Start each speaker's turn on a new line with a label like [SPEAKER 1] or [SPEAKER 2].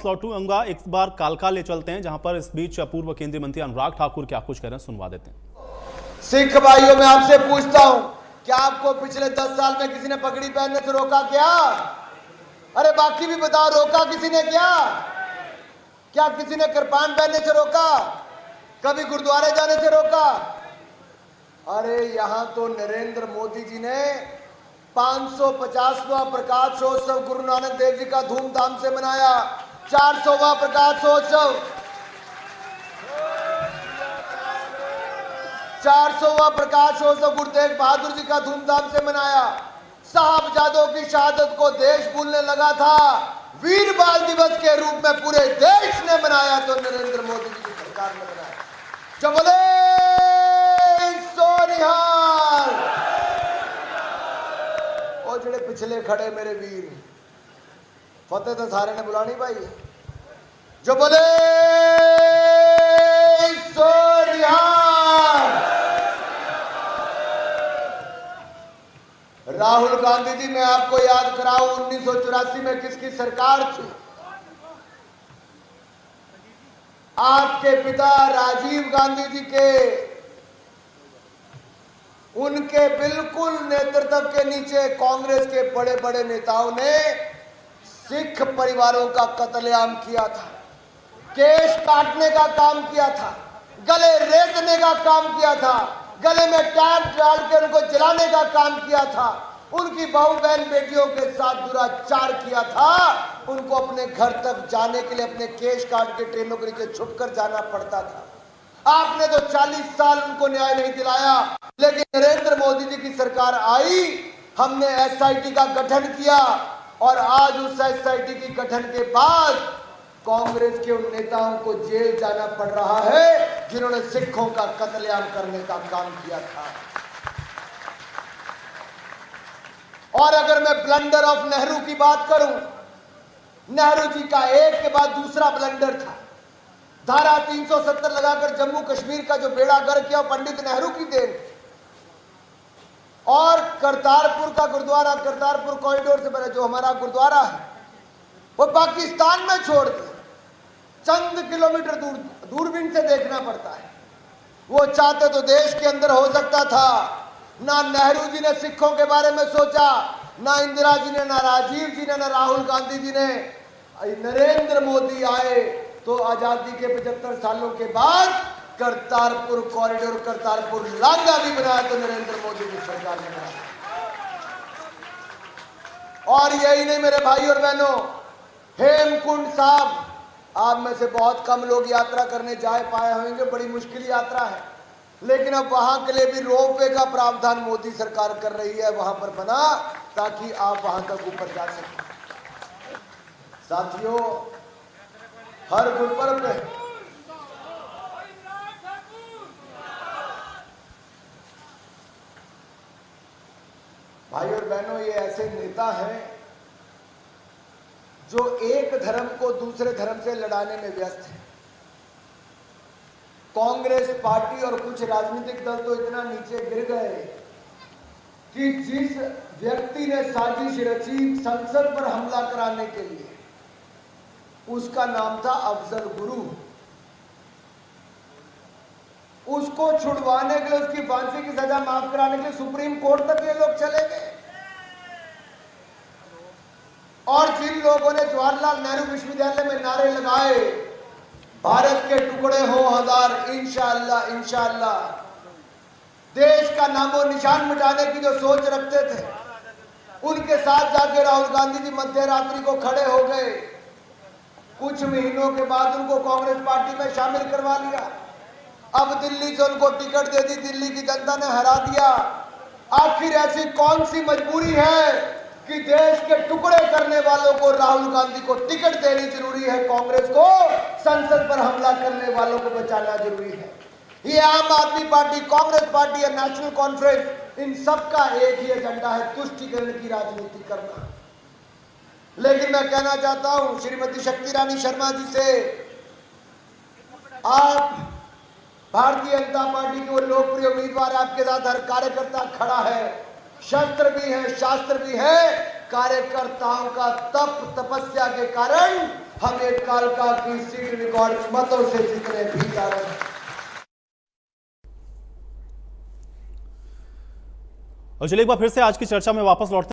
[SPEAKER 1] लौटूंगा एक बार कालका ले चलते हैं, जहां पर इस बीच पूर्व केंद्रीय मंत्री अनुराग ठाकुर क्या कुछ कह रहे हैं, सुनवा देते हैं।
[SPEAKER 2] सिख भाइयों में आपसे पूछता हूं, क्या आपको पिछले 10 साल में किसी ने पगड़ी पहनने से रोका क्या? अरे बाकी भी बताओ, रोका किसी ने क्या? क्या किसी ने कृपान पहनने से रोका? कभी गुरुद्वारे जाने से रोका? अरे यहां तो नरेंद्र मोदी जी ने 550वां प्रकाशोत्सव गुरु नानक देव जी का धूमधाम से मनाया। 400वां प्रकाशोत्सव, 400वां प्रकाशोत्सव गुरु तेग बहादुर जी का धूमधाम से मनाया। साहबजादों की शहादत को देश भूलने लगा था, वीर बाल दिवस के रूप में पूरे देश ने मनाया, तो नरेंद्र मोदी जी की सरकार ने मनाया। जो बोले सोनिहाल, और जेड़े पिछले खड़े मेरे वीर, फतेह तो सारे ने बुलानी भाई। जो बोले सोनिहाल। राहुल गांधी जी, मैं आपको याद कराऊं 1984 में किसकी सरकार थी? आपके पिता राजीव गांधी जी के, उनके बिल्कुल नेतृत्व के नीचे कांग्रेस के बड़े बड़े नेताओं ने सिख परिवारों का कत्लेआम किया था, केश काटने का काम किया था, गले रेतने का काम किया था, गले में टैग डाल के उनको जलाने का काम किया था, उनकी बहू बहन बेटियों के साथ दुराचार किया था, उनको अपने घर तक जाने के लिए अपने केश काट के ट्रेनों के नीचे छुपकर जाना पड़ता था। आपने तो 40 साल उनको न्याय नहीं दिलाया, लेकिन नरेंद्र मोदी जी की सरकार आई, हमने एसआईटी का गठन किया, और आज उस एसआईटी के गठन के बाद कांग्रेस के उन नेताओं को जेल जाना पड़ रहा है जिन्होंने सिखों का कत्लेआम करने का काम किया था। और अगर मैं ब्लंडर ऑफ नेहरू की बात करूं, नेहरू जी का एक के बाद दूसरा ब्लंडर था। धारा 370 लगाकर जम्मू कश्मीर का जो बेड़ा गर्क किया, पंडित नेहरू की देन। और करतारपुर का गुरुद्वारा, करतारपुर कॉरिडोर से बना जो हमारा गुरुद्वारा है, वो पाकिस्तान में छोड़ दिया, चंद किलोमीटर दूर, दूरबीन से देखना पड़ता है। वो चाहते तो देश के अंदर हो सकता था। ना नेहरू जी ने सिखों के बारे में सोचा, ना इंदिरा जी ने, ना राजीव जी ने, ना राहुल गांधी जी ने। नरेंद्र मोदी आए तो आजादी के 75 सालों के बाद करतारपुर कॉरिडोर, करतारपुर लांगा भी बनाया, तो नरेंद्र मोदी की सरकार ने बनाया। और यही नहीं मेरे भाई और बहनों, हेमकुंड साहब, आप में से बहुत कम लोग यात्रा करने जा पाए होंगे, बड़ी मुश्किल यात्रा है, लेकिन अब वहां के लिए भी रोपवे का प्रावधान मोदी सरकार कर रही है, वहां पर बना, ताकि आप वहां तक ऊपर जा सकें। साथियों, हर गुरुपर्व पे भाई और बहनों, ये ऐसे नेता हैं जो एक धर्म को दूसरे धर्म से लड़ाने में व्यस्त है। कांग्रेस पार्टी और कुछ राजनीतिक दल तो इतना नीचे गिर गए कि जिस व्यक्ति ने साजिश रची संसद पर हमला कराने के लिए, उसका नाम था अफजल गुरु। उसको छुड़वाने के लिए, उसकी फांसी की सजा माफ कराने के लिए सुप्रीम कोर्ट तक ये लोग चले गए। और जिन लोगों ने जवाहरलाल नेहरू विश्वविद्यालय में नारे लगाए, भारत के टुकड़े हो हजार, इंशाअल्लाह इंशाअल्लाह, देश का नामो निशान मिटाने की जो सोच रखते थे, उनके साथ जाके राहुल गांधी जी मध्य रात्रि को खड़े हो गए। कुछ महीनों के बाद उनको कांग्रेस पार्टी में शामिल करवा लिया। अब दिल्ली से उनको टिकट दे दी, दिल्ली की जनता ने हरा दिया। आखिर ऐसी कौन सी मजबूरी है कि देश के टुकड़े करने वालों को, राहुल गांधी को टिकट देनी जरूरी है, कांग्रेस को संसद पर हमला करने वालों को बचाना जरूरी है? ये आम आदमी पार्टी, कांग्रेस पार्टी या नेशनल कॉन्फ्रेंस, इन सबका एक ही एजेंडा है, तुष्टीकरण की राजनीति करना। लेकिन मैं कहना चाहता हूं श्रीमती शक्ति रानी शर्मा जी से, आप भारतीय जनता पार्टी के वो लोकप्रिय उम्मीदवार, आपके साथ हर कार्यकर्ता खड़ा है, शस्त्र भी है, शास्त्र भी है, कार्यकर्ताओं का तप तपस्या के कारण हम एक कालका की सीट रिकॉर्ड मतों से जीतने भी जा रहे हैं।
[SPEAKER 1] और चलिए एक बार फिर से आज की चर्चा में वापस लौटते हैं।